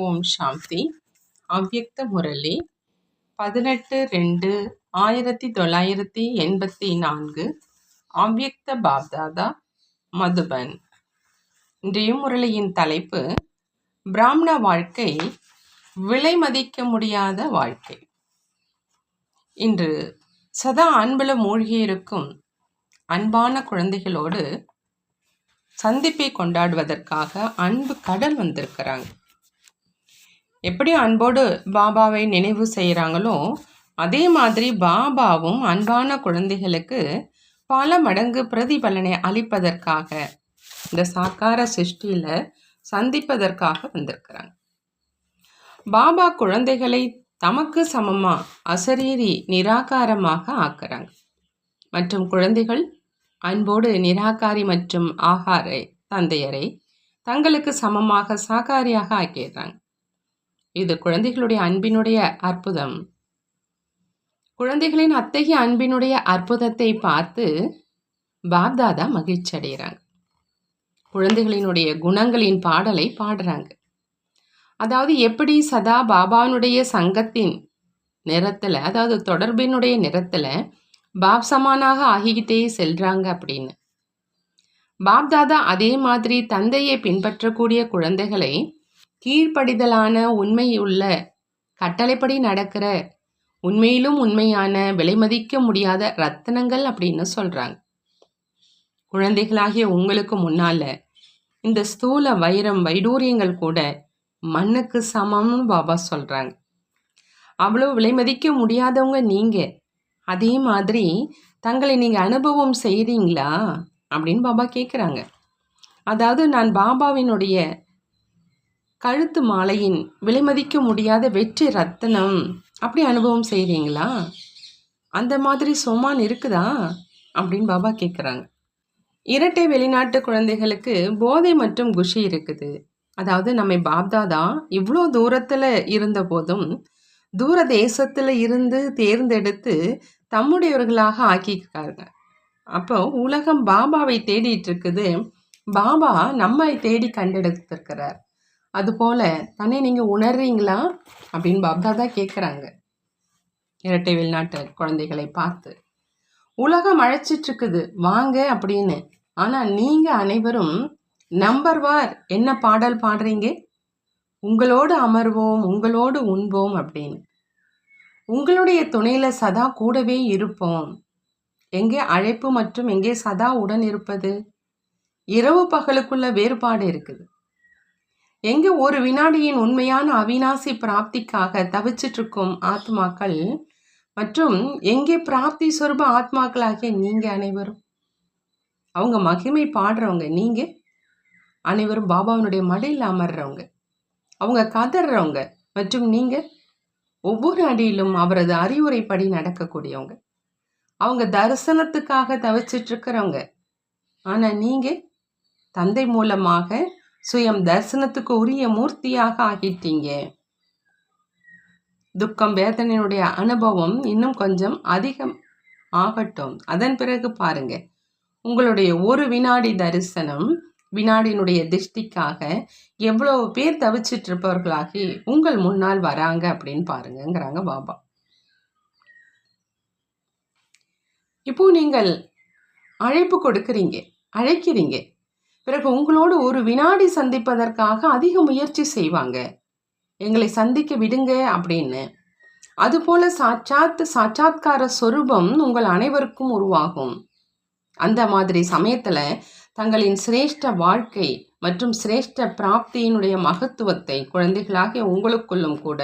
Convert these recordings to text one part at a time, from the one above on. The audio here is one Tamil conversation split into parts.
ஓம் சாந்தி. அவ்யக்த முரளி 18-2-1984. அவ்யக்த பாப்தாதா, மதுபன். இன்றைய முரளியின் தலைப்பு பிராமண வாழ்க்கை விலை மதிக்க முடியாத வாழ்க்கை. இன்று சதா அன்புல மூழ்கியிருக்கும் அன்பான குழந்தைகளோடு சந்திப்பை கொண்டாடுவதற்காக அன்பு கடல் வந்திருக்கிறாங்க. எப்படி அன்போடு பாபாவை நினைவு செய்கிறாங்களோ அதே மாதிரி பாபாவும் அன்பான குழந்தைகளுக்கு பல மடங்கு பிரதிபலனை அளிப்பதற்காக இந்த சாக்கார சிருஷ்டியில் சந்திப்பதற்காக வந்திருக்கிறாங்க. பாபா குழந்தைகளை தமக்கு சமமாக அசரீரி நிராகாரமாக ஆக்குறாங்க. மற்றும் குழந்தைகள் அன்போடு நிராகாரி மற்றும் ஆகாரை தந்தையரை தங்களுக்கு சமமாக சாகாரியாக ஆக்கிடுறாங்க. இது குழந்தைகளுடைய அன்பினுடைய அற்புதம். குழந்தைகளின் அத்தகைய அன்பினுடைய அற்புதத்தை பார்த்து பாப்தாதா மகிழ்ச்சி அடைகிறாங்க. குழந்தைகளினுடைய குணங்களின் பாடலை பாடுறாங்க. அதாவது எப்படி சதா பாபானுடைய சங்கத்தின் நிறத்தில், அதாவது தொடர்பினுடைய நிறத்தில் பாப் சமானாக ஆகிக்கிட்டே செல்றாங்க அப்படின்னு. பாப்தாதா அதே மாதிரி தந்தையை பின்பற்றக்கூடிய குழந்தைகளை கீழ்ப்படிதலான உண்மையுள்ள கட்டளைப்படி நடக்கிற உண்மையிலும் உண்மையான விலை மதிக்க முடியாத ரத்தினங்கள் அப்படின்னு சொல்கிறாங்க. குழந்தைகளாகிய உங்களுக்கு முன்னால் இந்த ஸ்தூல வைரம் வைடூரியங்கள் கூட மண்ணுக்கு சமம்னு பாபா சொல்கிறாங்க. அவ்வளோ விலை மதிக்க முடியாதவங்க நீங்கள். அதே மாதிரி தங்களை நீங்கள் அனுபவம் செய்கிறீங்களா அப்படின்னு பாபா கேட்குறாங்க. அதாவது நான் பாபாவினுடைய கழுத்து மாலையின் விலைமதிக்க முடியாத வெற்றி ரத்தினம் அப்படி அனுபவம் செய்கிறீங்களா? அந்த மாதிரி சொமான் இருக்குதா அப்படின்னு பாபா கேட்குறாங்க. இரட்டை வெளிநாட்டு குழந்தைகளுக்கு போதை மற்றும் குஷி இருக்குது. அதாவது நம்மை பாப்தாதா இவ்வளோ தூரத்தில் இருந்த போதும் தூர தேசத்தில் இருந்து தேர்ந்தெடுத்து தம்முடையவர்களாக ஆக்கியிருக்காங்க. அப்போ உலகம் பாபாவை தேடிட்டு இருக்குது. பாபா நம்மை தேடி கண்டெடுத்திருக்கிறார். அதுபோல் தன்னை நீங்கள் உணர்றீங்களா அப்படின்னு பாப்தாதா கேட்குறாங்க இரட்டை வெளிநாட்டு குழந்தைகளை பார்த்து. உலகம் அழைச்சிட்ருக்குது வாங்க அப்படின்னு. ஆனால் நீங்கள் அனைவரும் நம்பர்வார் என்ன பாடல் பாடுறீங்க? உங்களோடு அமர்வோம், உங்களோடு உண்போம் அப்படின்னு. உங்களுடைய துணையில் சதா கூடவே இருப்போம். எங்கே அழைப்பு மற்றும் எங்கே சதா உடன் இருப்பது? இரவு பகலுக்குள்ள வேறுபாடு இருக்குது. எங்கே ஒரு வினாடியின் உண்மையான அவிநாசி பிராப்திக்காக தவிச்சிட்ருக்கும் ஆத்மாக்கள் மற்றும் எங்கே பிராப்தி சொரூப ஆத்மாக்களாகிய நீங்கள் அனைவரும். அவங்க மகிமை பாடுறவங்க நீங்கள் அனைவரும் பாபாவினுடைய மடியில் அமர்றவங்க, அவங்க கதறவங்க மற்றும் நீங்கள் ஒவ்வொரு அடியிலும் அவரது அறிவுரைப்படி நடக்கக்கூடியவங்க. அவங்க தரிசனத்துக்காக தவிச்சிட்ருக்கிறவங்க. ஆனால் நீங்கள் தந்தை மூலமாக சுயம் தரிசனத்துக்கு உரிய மூர்த்தியாக ஆகிட்டீங்க. துக்கம் வேதனையினுடைய அனுபவம் இன்னும் கொஞ்சம் அதிகம் ஆகட்டும். அதன் பிறகு பாருங்க, உங்களுடைய ஒரு வினாடி தரிசனம் வினாடியினுடைய திருஷ்டிக்காக எவ்வளவு பேர் தவிச்சிட்டு இருப்பவர்களாகி உங்கள் முன்னால் வராங்க அப்படின்னு பாருங்கிறாங்க பாபா. இப்போ நீங்கள் அழைப்பு கொடுக்குறீங்க, அழைக்கிறீங்க. பிறகு உங்களோடு ஒரு வினாடி சந்திப்பதற்காக அதிக முயற்சி செய்வாங்க, எங்களை சந்திக்க விடுங்க அப்படின்னு. அதுபோல சாட்சாத்கார சொரூபம் உங்கள் அனைவருக்கும் உருவாகும். அந்த மாதிரி சமயத்தில் தங்களின் சிரேஷ்ட வாழ்க்கை மற்றும் சிரேஷ்ட பிராப்தியினுடைய மகத்துவத்தை குழந்தைகளாகிய உங்களுக்குள்ளும் கூட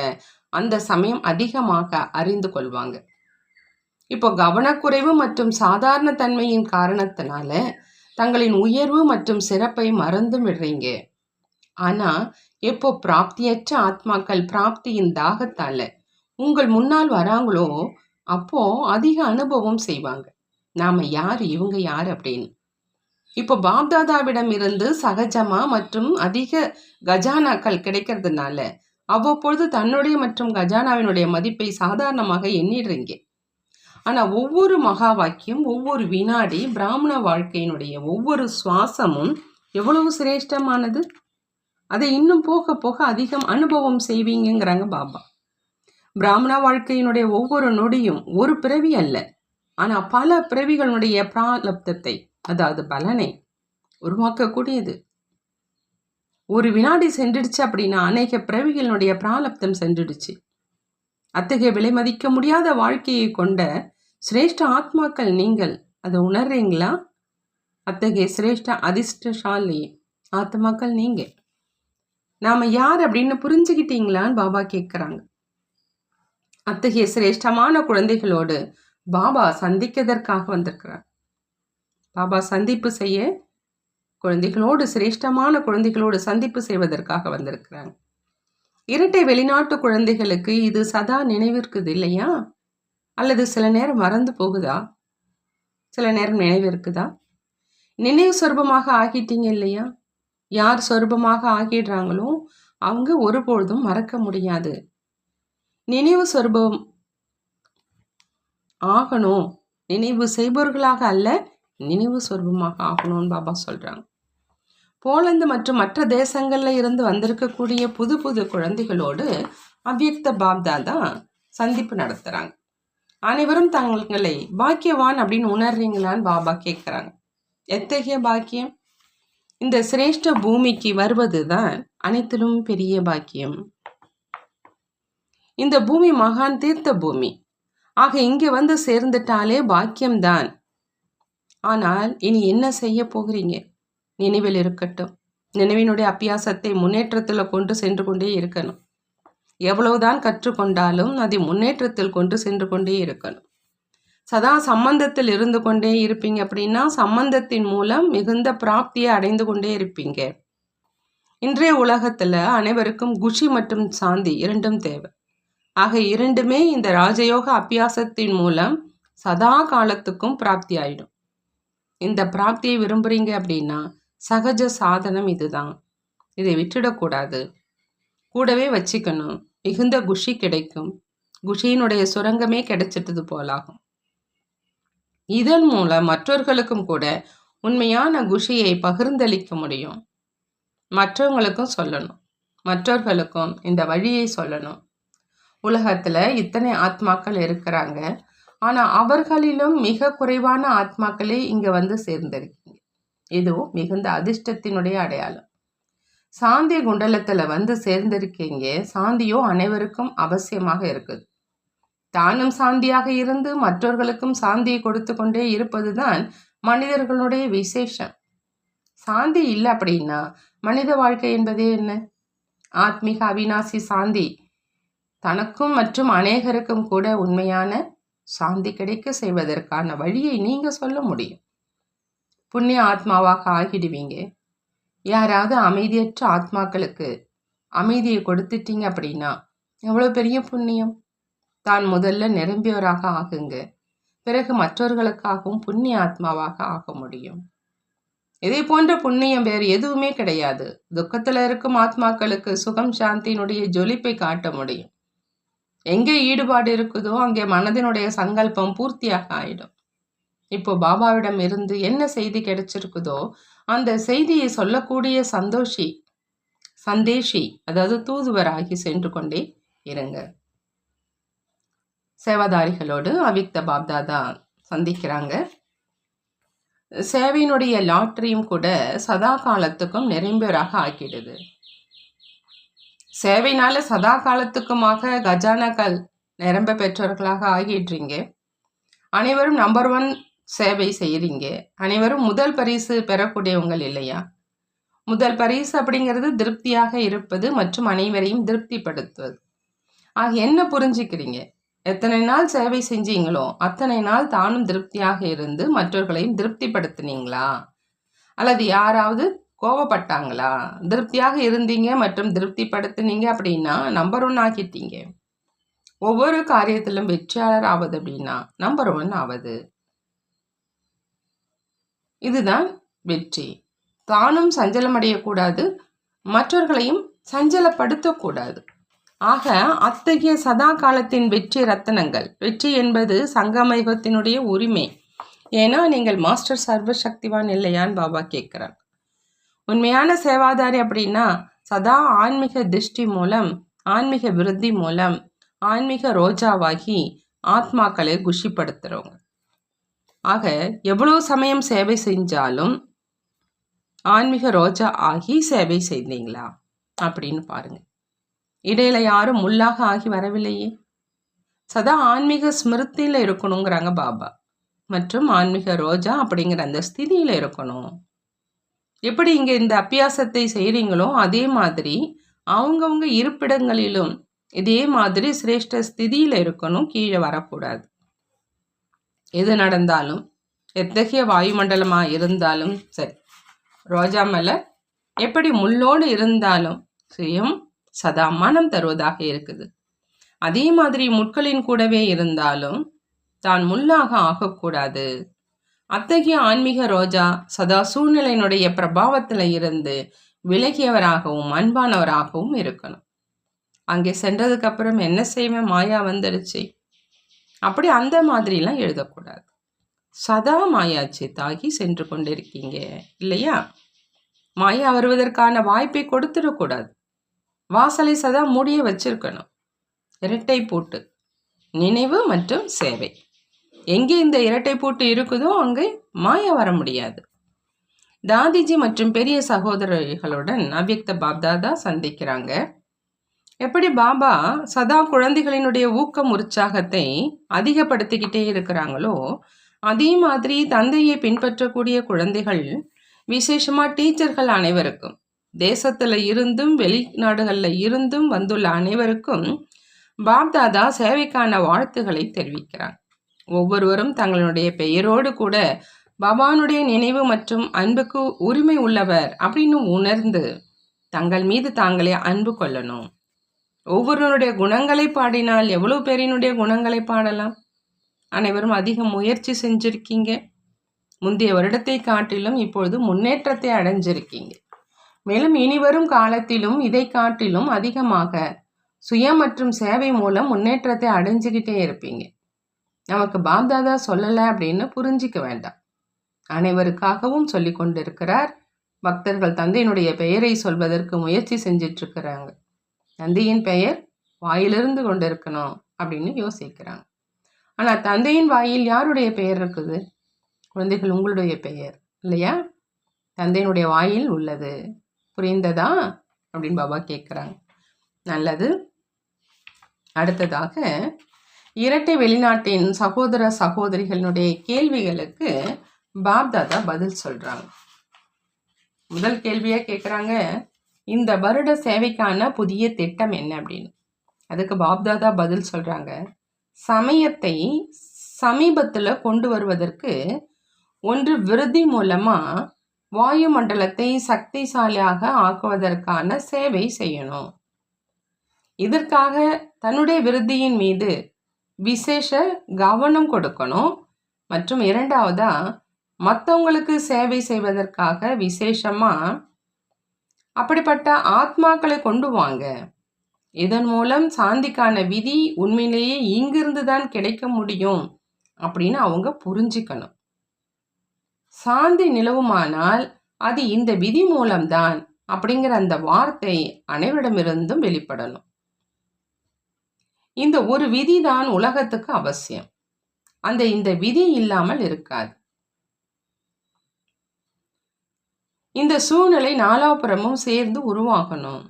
அந்த சமயம் அதிகமாக அறிந்து கொள்வாங்க. இப்போ கவனக்குறைவு மற்றும் சாதாரண தன்மையின் காரணத்தினால தங்களின் உயர்வு மற்றும் சிறப்பை மறந்து விடுறீங்க. ஆனால் எப்போ பிராப்தியற்ற ஆத்மாக்கள் பிராப்தியின் தாகத்தால் உங்கள் முன்னால் வராங்களோ அப்போ அதிக அனுபவம் செய்வாங்க. நாம் யார், இவங்க யார் அப்படின்னு. இப்போ பாப்தாதாவிடம் இருந்து சகஜமா மற்றும் அதிக கஜானாக்கள் கிடைக்கிறதுனால அவ்வப்பொழுது தன்னுடைய மற்றும் கஜானாவினுடைய மதிப்பை சாதாரணமாக எண்ணிடுறீங்க. ஆனால் ஒவ்வொரு மகா வாக்கியம், ஒவ்வொரு வினாடி, பிராமண வாழ்க்கையினுடைய ஒவ்வொரு சுவாசமும் எவ்வளவு சிரேஷ்டமானது. அதை இன்னும் போக போக அதிகம் அனுபவம் செய்வீங்கிறாங்க பாபா. பிராமண வாழ்க்கையினுடைய ஒவ்வொரு நொடியும் ஒரு பிறவி அல்ல, ஆனால் பல பிறவிகளுடைய பிராலப்தத்தை, அதாவது பலனை உருவாக்கக்கூடியது. ஒரு வினாடி சென்றுடுச்சு அப்படின்னா அநேக பிறவிகளினுடைய பிராலப்தம் சென்றுடுச்சு. அத்தகைய விலை மதிக்க முடியாத வாழ்க்கையை கொண்ட சிரேஷ்ட ஆத்மாக்கள் நீங்கள். அதை உணர்றீங்களா? அத்தகைய சிரேஷ்ட அதிர்ஷ்டசாலி ஆத்மாக்கள் நீங்க. நாம யார் அப்படின்னு புரிஞ்சுக்கிட்டீங்களான்னு பாபா கேட்குறாங்க. அத்தகைய சிரேஷ்டமான குழந்தைகளோடு பாபா சந்திக்கிறதற்காக வந்திருக்கிறார். பாபா சந்திப்பு செய்ய குழந்தைகளோடு, சிரேஷ்டமான குழந்தைகளோடு சந்திப்பு செய்வதற்காக வந்திருக்கிறாங்க. இரட்டை வெளிநாட்டு குழந்தைகளுக்கு இது சதா நினைவிற்குது இல்லையா? அல்லது சில நேரம் மறந்து போகுதா? சில நேரம் நினைவு இருக்குதா? நினைவு சொரூபமாக ஆகிட்டீங்க இல்லையா? யார் சொரூபமாக ஆகிடுறாங்களோ அவங்க ஒருபொழுதும் மறக்க முடியாது. நினைவு சொரூபம் ஆகணும், நினைவு செய்பவர்களாக அல்ல, நினைவு சொரூபமாக ஆகணும்னு பாபா சொல்றாங்க. போலந்து மற்றும் மற்ற தேசங்கள்ல இருந்து வந்திருக்கக்கூடிய புது புது குழந்தைகளோடு அவ்யக்த பாப்தாதா சந்திப்பு நடத்துறாங்க. அனைவரும் தங்களை பாக்கியவான் அப்படின்னு உணர்றீங்களான்னு பாபா கேட்குறாங்க. எத்தகைய பாக்கியம்? இந்த சிரேஷ்ட பூமிக்கு வருவது தான் அனைத்திலும் பெரிய பாக்கியம். இந்த பூமி மகான் தீர்த்த பூமி. ஆக இங்கே வந்து சேர்ந்துட்டாலே பாக்கியம்தான். ஆனால் இனி என்ன செய்ய போகிறீங்க? நினைவில் இருக்கட்டும். நினைவினுடைய அபியாசத்தை முன்னேற்றத்தில் கொண்டு சென்று கொண்டே இருக்கணும். எவ்வளவுதான் கற்றுக்கொண்டாலும் அதை முன்னேற்றத்தில் கொண்டு சென்று கொண்டே இருக்கணும். சதா சம்பந்தத்தில் இருந்து கொண்டே இருப்பீங்க அப்படின்னா சம்பந்தத்தின் மூலம் மிகுந்த பிராப்தியை அடைந்து கொண்டே இருப்பீங்க. இன்றைய உலகத்துல அனைவருக்கும் குஷி மற்றும் சாந்தி இரண்டும் தேவை. ஆக இரண்டுமே இந்த ராஜயோக அபியாசத்தின் மூலம் சதா காலத்துக்கும் பிராப்தி ஆயிடும். இந்த பிராப்தியை விரும்புறீங்க அப்படின்னா சகஜ சாதனம் இதுதான். இதை விட்டுடக்கூடாது, கூடவே வச்சுக்கணும். மிகுந்த குஷி கிடைக்கும். குஷியினுடைய சுரங்கமே கிடைச்சிட்டது போலாகும். இதன் மூலம் மற்றவர்களுக்கும் கூட உண்மையான குஷியை பகிர்ந்தளிக்க முடியும். மற்றவங்களுக்கும் சொல்லணும், மற்றவர்களுக்கும் இந்த வழியை சொல்லணும். உலகத்துல இத்தனை ஆத்மாக்கள் இருக்கிறாங்க, ஆனா அவர்களிலும் மிக குறைவான ஆத்மாக்களே இங்க வந்து சேர்ந்திருக்கீங்க. இதுவும் மிகுந்த அதிர்ஷ்டத்தினுடைய அடையாளம். சாந்தி குண்டலத்துல வந்து சேர்ந்திருக்கீங்க. சாந்தியோ அனைவருக்கும் அவசியமாக இருக்குது. தானும் சாந்தியாக இருந்து மற்றவர்களுக்கும் சாந்தியை கொடுத்து கொண்டே இருப்பதுதான் மனிதர்களுடைய விசேஷம். சாந்தி இல்லை அப்படின்னா மனித வாழ்க்கை என்பதே என்ன? ஆத்மீக அவிநாசி சாந்தி தனக்கும் மற்றும் அநேகருக்கும் கூட உண்மையான சாந்தி கிடைக்க செய்வதற்கான வழியை நீங்க சொல்ல முடியும். புண்ணிய ஆத்மாவாக ஆகிடுவீங்க. யாராவது அமைதியற்ற ஆத்மாக்களுக்கு அமைதியை கொடுத்துட்டீங்க அப்படின்னா எவ்வளோ பெரிய புண்ணியம். தான் முதல்ல நிரம்பியவராக ஆகுங்க, பிறகு மற்றவர்களுக்காகவும் புண்ணிய ஆத்மாவாக ஆக முடியும். இதே போன்ற புண்ணியம் வேறு எதுவுமே கிடையாது. துக்கத்தில் இருக்கும் ஆத்மாக்களுக்கு சுகம் சாந்தியினுடைய ஜொலிப்பை காட்ட முடியும். எங்கே ஈடுபாடு இருக்குதோ அங்கே மனதினுடைய சங்கல்பம் பூர்த்தியாக ஆயிடும். இப்போ பாபாவிடம் இருந்து என்ன செய்தி கிடைச்சிருக்குதோ அந்த செய்தியை சொல்லக்கூடிய சந்தேஷி, அதாவது தூதுவராகி சென்று கொண்டே இருங்க. சேவாதாரிகளோடு அவ்யக்த பாப்தாதா சந்திக்கிறாங்க. சேவையினுடைய லாட்டரியும் கூட சதா காலத்துக்கும் நிரம்பியவராக ஆக்கிடுது. சேவையினால சதா காலத்துக்குமாக கஜானாக்கள் நிரம்ப பெற்றவர்களாக ஆகிடுறீங்க. அனைவரும் நம்பர் 1 சேவை செய்கிறீங்க. அனைவரும் முதல் பரிசு பெறக்கூடியவங்கள் இல்லையா? முதல் பரிசு அப்படிங்கிறது திருப்தியாக இருப்பது மற்றும் அனைவரையும் திருப்திப்படுத்துவது. ஆக என்ன புரிஞ்சுக்கிறீங்க? எத்தனை நாள் சேவை செஞ்சீங்களோ அத்தனை நாள் தானும் திருப்தியாக இருந்து மற்றவர்களையும் திருப்திப்படுத்தினீங்களா? அல்லது யாராவது கோபப்பட்டாங்களா? திருப்தியாக இருந்தீங்க மற்றும் திருப்திப்படுத்தினீங்க அப்படின்னா நம்பர் 1 ஆக்கிட்டீங்க. ஒவ்வொரு காரியத்திலும் வெற்றியாளர் ஆவது அப்படின்னா நம்பர் 1 ஆவது. இதுதான் வெற்றி. தானும் சஞ்சலம் அடையக்கூடாது, மற்றவர்களையும் சஞ்சலப்படுத்தக்கூடாது. ஆக அத்தகைய சதா காலத்தின் வெற்றி ரத்தனங்கள். வெற்றி என்பது சங்கமயுகத்தினுடைய உரிமை. ஏன்னா நீங்கள் மாஸ்டர் சர்வ சக்திவான் இல்லையான்னு பாபா கேட்குறாங்க. உண்மையான சேவாதாரி அப்படின்னா சதா ஆன்மீக திருஷ்டி மூலம், ஆன்மீக விருத்தி மூலம், ஆன்மீக ரோஜாவாகி ஆத்மாக்களை குஷிப்படுத்துறவங்க. ஆக எவ்வளவு சமயம் சேவை செஞ்சாலும் ஆன்மீக ரோஜா ஆகி சேவை செய்தீங்களா அப்படின்னு பாருங்க. இடையில யாரும் முள்ளாக ஆகி வரவில்லையே. சதா ஆன்மீக ஸ்மிருதியில் இருக்கணுங்கிறாங்க பாபா. மற்றும் ஆன்மீக ரோஜா அப்படிங்கிற அந்த ஸ்திதியில் இருக்கணும். எப்படி இங்கே இந்த அபியாசத்தை செய்கிறீங்களோ அதே மாதிரி அவங்கவுங்க இருப்பிடங்களிலும் இதே மாதிரி சிரேஷ்ட ஸ்திதியில் இருக்கணும். கீழே வரக்கூடாது. எது நடந்தாலும், எத்தகைய வாயுமண்டலமாக இருந்தாலும் சரி, ரோஜா மலர் எப்படி முள்ளோடு இருந்தாலும் சுயம் சதா மனம் தருவதாக இருக்குது. அதே மாதிரி முட்களின் கூடவே இருந்தாலும் தான் முள்ளாக ஆகக்கூடாது. அத்தகைய ஆன்மீக ரோஜா சதா சூழ்நிலையினுடைய பிரபாவத்தில் இருந்து விலகியவராகவும் அன்பானவராகவும் இருக்கணும். அங்கே சென்றதுக்கு அப்புறம் என்ன செய்வேன், மாயா வந்துடுச்சு, அப்படி அந்த மாதிரிலாம் எழுதக்கூடாது. சதா மாயா சித்தாகி சென்று கொண்டிருக்கீங்க இல்லையா? மாயா வருவதற்கான வாய்ப்பை கொடுத்துடக்கூடாது. வாசலை சதா மூடிய வச்சிருக்கணும். இரட்டை பூட்டு, நினைவு மற்றும் சேவை. எங்கே இந்த இரட்டை பூட்டு இருக்குதோ அங்கே மாயா வர முடியாது. தாதிஜி மற்றும் பெரிய சகோதரர்களுடன் அவ்யக்த பாப்தாதா சந்திக்கிறாங்க. எப்படி பாபா சதா குழந்தைகளினுடைய ஊக்கம் உற்சாகத்தை அதிகப்படுத்திக்கிட்டே இருக்கிறாங்களோ அதே மாதிரி தந்தையை பின்பற்றக்கூடிய குழந்தைகள், விசேஷமாக டீச்சர்கள் அனைவருக்கும், தேசத்தில் இருந்தும் வெளிநாடுகளில் இருந்தும் வந்துள்ள அனைவருக்கும் பாப்தாதா சேவைக்கான வாழ்த்துக்களை தெரிவிக்கிறாங்க. ஒவ்வொருவரும் தங்களுடைய பெயரோடு கூட பாபானுடைய நினைவு மற்றும் அன்புக்கு உரிமை உள்ளவர் அப்படின்னு உணர்ந்து தங்கள் மீது தாங்களே அன்பு கொள்ளணும். ஒவ்வொருவருடைய குணங்களை பாடினால் எவ்வளவு பேரினுடைய குணங்களை பாடலாம். அனைவரும் அதிக முயற்சி செஞ்சிருக்கீங்க. முந்தைய வருடத்தை காட்டிலும் இப்பொழுது முன்னேற்றத்தை அடைஞ்சிருக்கீங்க. மேலும் இனிவரும் காலத்திலும் இதை காட்டிலும் அதிகமாக சுய மற்றும் சேவை மூலம் முன்னேற்றத்தை அடைஞ்சுக்கிட்டே இருப்பீங்க. நமக்கு பாப்தாதா சொல்லலை அப்படின்னு புரிஞ்சிக்க வேண்டாம். அனைவருக்காகவும் சொல்லி கொண்டிருக்கிறார். பக்தர்கள் தந்தையினுடைய பெயரை சொல்வதற்கு முயற்சி செஞ்சிட்டு இருக்கிறாங்க. தந்தையின் பெயர் வாயிலிருந்து கொண்டிருக்கணும் அப்படின்னு யோசிக்கிறாங்க. ஆனால் தந்தையின் வாயில் யாருடைய பெயர் இருக்குது? குழந்தைகள், உங்களுடைய பெயர் இல்லையா தந்தையினுடைய வாயில் உள்ளது. புரிந்ததா அப்படின்னு பாபா கேட்குறாங்க. நல்லது. அடுத்ததாக இரட்டை வெளிநாட்டின் சகோதர சகோதரிகளுடைய கேள்விகளுக்கு பாப்தாதா பதில் சொல்றாங்க. முதல் கேள்வியா கேட்குறாங்க, இந்த வருட சேவைக்கான புதிய திட்டம் என்ன அப்படின்னு. அதுக்கு பாப்தாதா பதில் சொல்றாங்க, சமயத்தை சமீபத்தில் கொண்டு வருவதற்கு ஒன்று விருத்தி மூலமா வாயு மண்டலத்தை சக்திசாலியாக ஆக்குவதற்கான சேவை செய்யணும். இதற்காக தன்னுடைய விருத்தியின் மீது விசேஷ கவனம் கொடுக்கணும். மற்றும் இரண்டாவதா மற்றவங்களுக்கு சேவை செய்வதற்காக விசேஷமா அப்படிப்பட்ட ஆத்மாக்களை கொண்டு வாங்க. இதன் மூலம் சாந்திக்கான விதி உண்மையிலேயே இங்கிருந்து தான் கிடைக்க முடியும் அப்படின்னு அவங்க புரிஞ்சுக்கணும். சாந்தி நிலவுமானால் அது இந்த விதி மூலம்தான் அப்படிங்கிற அந்த வார்த்தை அனைவரிடமிருந்தும் வெளிப்படணும். இந்த ஒரு விதி தான் உலகத்துக்கு அவசியம். இந்த விதி இல்லாமல் இருக்காது. இந்த சூழ்நிலை நாலாபுறமும் சேர்ந்து உருவாகணும்.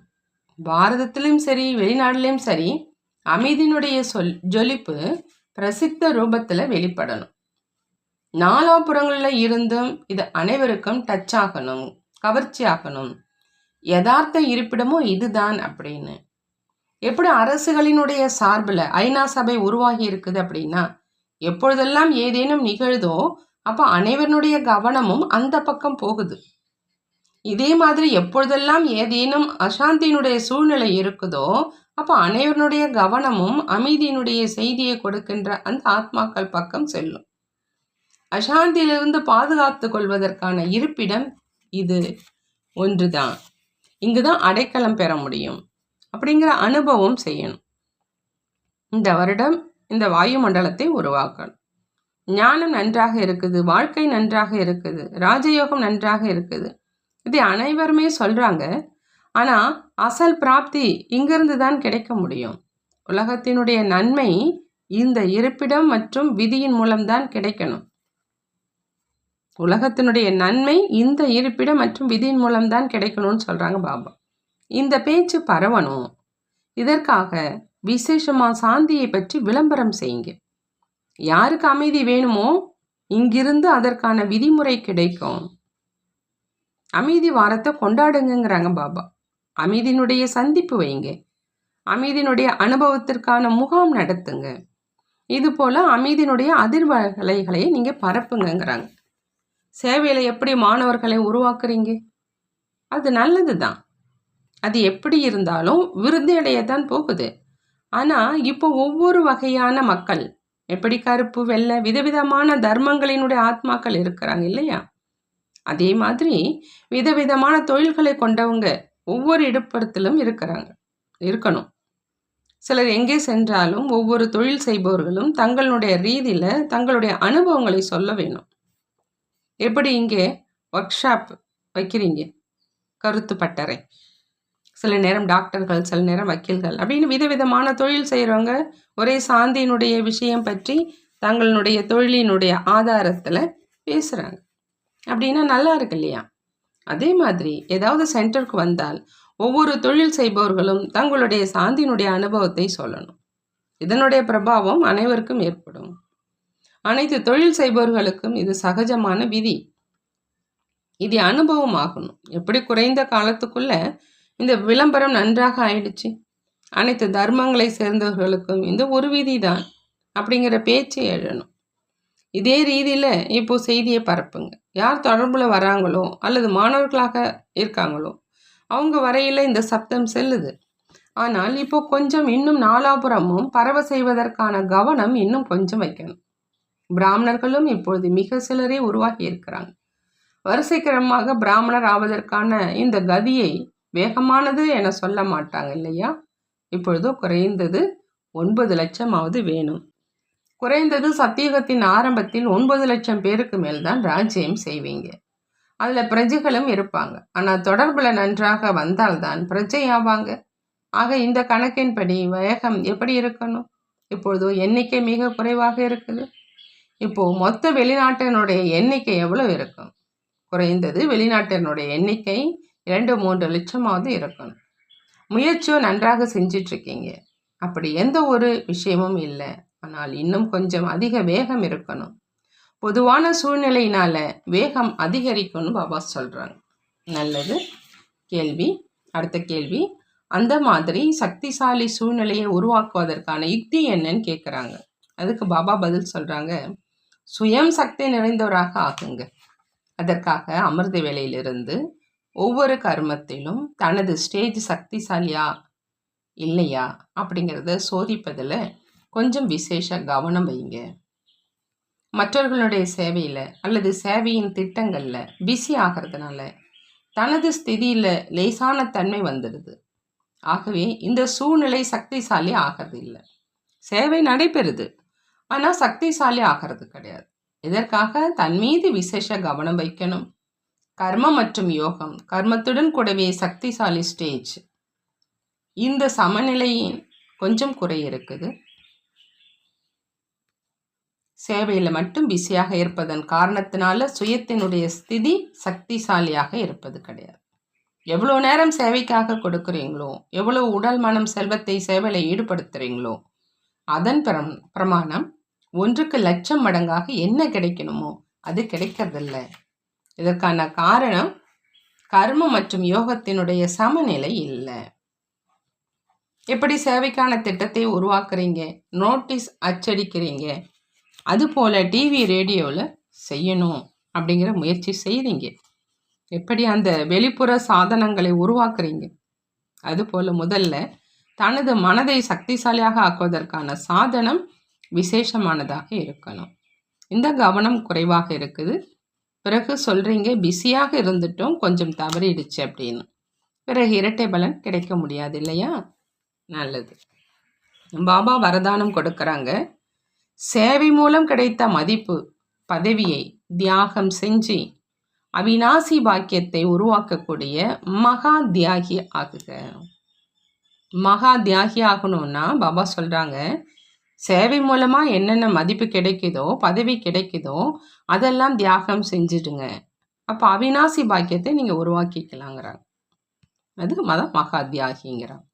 பாரதத்திலும் சரி வெளிநாடுலையும் சரி அமைதியினுடைய ஜொலிப்பு பிரசித்த ரூபத்தில் வெளிப்படணும். நாலாபுறங்களில் இருந்தும் இது அனைவருக்கும் டச் ஆகணும், கவர்ச்சி ஆகணும். யதார்த்த இருப்பிடமும் இதுதான் அப்படின்னு. எப்படி அரசுகளினுடைய சார்பில் ஐநா சபை உருவாகி இருக்குது அப்படின்னா, எப்பொழுதெல்லாம் ஏதேனும் நிகழுதோ அப்போ அனைவருடைய கவனமும் அந்த பக்கம் போகுது. இதே மாதிரி எப்பொழுதெல்லாம் ஏதேனும் அசாந்தியினுடைய சூழ்நிலை இருக்குதோ அப்போ அனைவருடைய கவனமும் அமைதியினுடைய செய்தியை கொடுக்கின்ற அந்த ஆத்மாக்கள் பக்கம் செல்லும். அசாந்தியிலிருந்து பாதுகாத்து கொள்வதற்கான இருப்பிடம் இது ஒன்றுதான். இங்குதான் அடைக்கலம் பெற முடியும் அப்படிங்கிற அனுபவம் செய்யணும். இந்த வருடம் இந்த வாயு மண்டலத்தை உருவாக்கணும். ஞானம் நன்றாக இருக்குது, வாழ்க்கை நன்றாக இருக்குது, ராஜயோகம் நன்றாக இருக்குது. இதை அனைவருமே சொல்றாங்க. ஆனால் அசல் பிராப்தி இங்கிருந்து தான் கிடைக்க முடியும். உலகத்தினுடைய நன்மை இந்த இருப்பிடம் மற்றும் விதியின் மூலம்தான் கிடைக்கணும். உலகத்தினுடைய நன்மை இந்த இருப்பிடம் மற்றும் விதியின் மூலம்தான் கிடைக்கணும்னு சொல்கிறாங்க பாபா. இந்த பேச்சு பரவணும். இதற்காக விசேஷமாக சாந்தியை பற்றி விளம்பரம் செய்யுங்க. யாருக்கு அமைதி வேணுமோ இங்கிருந்து அதற்கான விதிமுறை கிடைக்கும். அமைதி வாரத்தை கொண்டாடுங்கிறாங்க பாபா. அமைதியினுடைய சந்திப்பு வைங்க. அமைதியினுடைய அனுபவத்திற்கான முகாம் நடத்துங்க. இது போல் அமைதியினுடைய அதிர்வலைகளை நீங்கள் பரப்புங்கிறாங்க. சேவையில் எப்படி மாணவர்களை உருவாக்குறீங்க? அது நல்லது தான். அது எப்படி இருந்தாலும் விருத்தி அடையத்தான் போகுது. ஆனால் இப்போ ஒவ்வொரு வகையான மக்கள், எப்படி கருப்பு வெள்ளை விதவிதமான தர்மங்களினுடைய ஆத்மாக்கள் இருக்கிறாங்க இல்லையா? அதே மாதிரி விதவிதமான தொழில்களை கொண்டவங்க ஒவ்வொரு இடப்படத்திலும் இருக்கணும். சிலர் எங்கே சென்றாலும் ஒவ்வொரு தொழில் செய்பவர்களும் தங்களுடைய ரீதியில் தங்களுடைய அனுபவங்களை சொல்ல வேணும். எப்படி இங்கே ஒர்க் ஷாப் வைக்கிறீங்க, கருத்து பட்டறை, சில நேரம் டாக்டர்கள், சில நேரம் வக்கீல்கள் அப்படின்னு விதவிதமான தொழில் செய்கிறவங்க ஒரே சாந்தியினுடைய விஷயம் பற்றி தங்களுடைய தொழிலினுடைய ஆதாரத்தில் பேசுகிறாங்க. அப்படின்னா நல்லா இருக்கு இல்லையா? அதே மாதிரி ஏதாவது சென்டருக்கு வந்தால் ஒவ்வொரு தொழில் செய்பவர்களும் தங்களுடைய சாந்தியினுடைய அனுபவத்தை சொல்லணும். இதனுடைய பிரபாவம் அனைவருக்கும் ஏற்படும். அனைத்து தொழில் செய்பவர்களுக்கும் இது சகஜமான விதி. இது அனுபவம் ஆகணும். எப்படி குறைந்த காலத்துக்குள்ள இந்த விளம்பரம் நன்றாக ஆயிடுச்சு. அனைத்து தர்மங்களை சேர்ந்தவர்களுக்கும் இந்த ஒரு விதி தான் அப்படிங்கிற பேச்சு எழணும். இதே ரீதியில் இப்போ செய்தியை பரப்புங்க. யார் தொடர்பில் வராங்களோ அல்லது மாணவர்களாக இருக்காங்களோ அவங்க வரையில் இந்த சப்தம் செல்லுது. ஆனால் இப்போ கொஞ்சம் இன்னும் நாலாபுரமும் பரவ செய்வதற்கான கவனம் இன்னும் கொஞ்சம் வைக்கணும். பிராமணர்களும் இப்பொழுது மிக சிலரே உருவாகி இருக்கிறாங்க. வரிசைக்கிரமமாக பிராமணர் ஆவதற்கான இந்த கதியை வேகமானது என சொல்ல மாட்டாங்க இல்லையா? இப்பொழுது குறைந்தது 9 லட்சமாவது வேணும். குறைந்தது சத்தியுகத்தின் ஆரம்பத்தில் 9 லட்சம் பேருக்கு மேல் தான் ராஜ்யம் செய்வீங்க. அதில் பிரஜைகளும் இருப்பாங்க. ஆனால் தொடர்பில் நன்றாக வந்தால்தான் பிரஜை ஆவாங்க. ஆக இந்த கணக்கின்படி வேகம் எப்படி இருக்கணும்? இப்பொழுது எண்ணிக்கை மிக குறைவாக இருக்குது. இப்போது மொத்த வெளிநாட்டினுடைய எண்ணிக்கை எவ்வளோ இருக்கும்? குறைந்தது வெளிநாட்டினுடைய எண்ணிக்கை 2-3 லட்சமாவது இருக்கணும். முயற்சியும் நன்றாக செஞ்சிட்ருக்கீங்க. அப்படி எந்த ஒரு விஷயமும் இல்லை. ஆனால் இன்னும் கொஞ்சம் அதிக வேகம் இருக்கணும். பொதுவான சூழ்நிலையினால வேகம் அதிகரிக்கும்னு பாபா சொல்கிறாங்க. நல்லது. கேள்வி, அடுத்த கேள்வி. அந்த மாதிரி சக்திசாலி சூழ்நிலையை உருவாக்குவதற்கான யுக்தி என்னன்னு கேட்குறாங்க. அதுக்கு பாபா பதில் சொல்கிறாங்க, சுயம் சக்தி நிறைந்தவராக ஆகுங்க. அதற்காக அமிர்த வேளையிலிருந்து ஒவ்வொரு கர்மத்திலும் தனது ஸ்டேஜ் சக்திசாலியா இல்லையா அப்படிங்கிறத சோதிப்பதில் கொஞ்சம் விசேஷ கவனம் வைங்க. மற்றவர்களுடைய சேவையில் அல்லது சேவையின் திட்டங்களில் பிஸி ஆகிறதுனால தனது ஸ்திதியில் லேசான தன்மை வந்துடுது. ஆகவே இந்த சூழ்நிலை சக்திசாலி ஆகிறது இல்லை. சேவை நடைபெறுது, ஆனால் சக்திசாலி ஆகிறது கிடையாது. இதற்காக தன் மீது விசேஷ கவனம் வைக்கணும். கர்மம் மற்றும் யோகம், கர்மத்துடன் கூடவே சக்திசாலி ஸ்டேஜ், இந்த சமநிலையின் கொஞ்சம் குறை இருக்குது. சேவையில் மட்டும் பிஸியாக இருப்பதன் காரணத்தினால சுயத்தினுடைய ஸ்திதி சக்திசாலியாக இருப்பது கிடையாது. எவ்வளோ நேரம் சேவைக்காக கொடுக்குறீங்களோ, எவ்வளோ உடல் மனம் செல்வத்தை சேவையில் ஈடுபடுத்துகிறீங்களோ அதன் பிரமாணம் 1க்கு லட்சம் மடங்காக என்ன கிடைக்கணுமோ அது கிடைக்கிறதில்ல. இதற்கான காரணம் கர்மம் மற்றும் யோகத்தினுடைய சமநிலை இல்லை. எப்படி சேவைக்கான திட்டத்தை உருவாக்குறீங்க, நோட்டீஸ் அச்சடிக்கிறீங்க, அதுபோல் டிவி ரேடியோவில் செய்யணும் அப்படிங்கிற முயற்சி செய்கிறீங்க. எப்படி அந்த வெளிப்புற சாதனங்களை உருவாக்குறீங்க, அதுபோல் முதல்ல தனது மனதை சக்திசாலியாக ஆக்குவதற்கான சாதனம் விசேஷமானதாக இருக்கணும். இந்த கவனம் குறைவாக இருக்குது. பிறகு சொல்கிறீங்க பிஸியாக இருந்துட்டோம், கொஞ்சம் தவறிடுச்சு அப்படின்னு. பிறகு இரட்டை பலன் கிடைக்க முடியாது இல்லையா? நல்லது. பாபா வரதானம் கொடுக்குறாங்க. சேவை மூலம் கிடைத்த மதிப்பு பதவியை தியாகம் செஞ்சு அவிநாசி பாக்கியத்தை உருவாக்கக்கூடிய மகா தியாகி ஆகுக. மகா தியாகி ஆகணும்னா பாபா சொல்கிறாங்க, சேவை மூலமாக என்னென்ன மதிப்பு கிடைக்குதோ, பதவி கிடைக்குதோ அதெல்லாம் தியாகம் செஞ்சுடுங்க. அப்போ அவிநாசி பாக்கியத்தை நீங்கள் உருவாக்கிக்கலாங்கிறாங்க. அது மகா தியாகிங்கிறாங்க.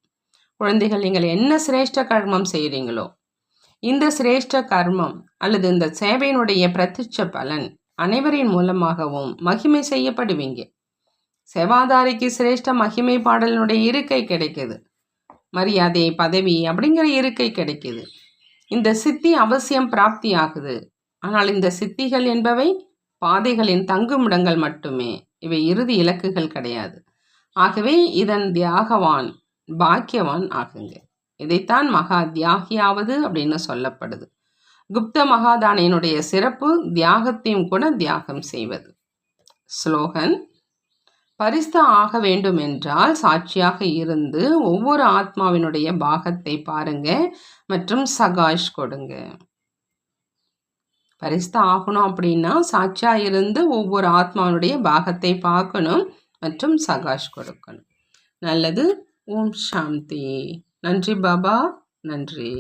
குழந்தைகள், நீங்கள் என்ன சிரேஷ்ட கர்மம் செய்கிறீங்களோ இந்த சிரேஷ்ட கர்மம் அல்லது இந்த சேவையினுடைய பிரத்யட்ச பலன் அனைவரின் மூலமாகவும் மகிமை செய்யப்படுவீங்க. சேவாதாரிக்கு சிரேஷ்ட மகிமை பாடலினுடைய இருக்கை கிடைக்குது, மரியாதை பதவி அப்படிங்கிற இருக்கை கிடைக்குது. இந்த சித்தி அவசியம் பிராப்தி ஆகுது. ஆனால் இந்த சித்திகள் என்பவை பாதைகளின் தங்குமிடங்கள் மட்டுமே, இவை இறுதி இலக்குகள் கிடையாது. ஆகவே இதன் தியாகவான் பாக்கியவான் ஆகுங்க. இதைத்தான் மகா தியாகியாவது அப்படின்னு சொல்லப்படுது. குப்த மகாதானியினுடைய சிறப்பு தியாகத்தையும் கூட தியாகம் செய்வது. ஸ்லோகன்: பரிஸ்த ஆக வேண்டும் என்றால் சாட்சியாக இருந்து ஒவ்வொரு ஆத்மாவினுடைய பாகத்தை பாருங்க மற்றும் சகாஷ் கொடுங்க. பரிஸ்த ஆகணும் அப்படின்னா சாட்சியா இருந்து ஒவ்வொரு ஆத்மாவினுடைய பாகத்தை பார்க்கணும் மற்றும் சகாஷ் கொடுக்கணும். நல்லது. ஓம் சாந்தி. நன்றி பாபா. நன்றி.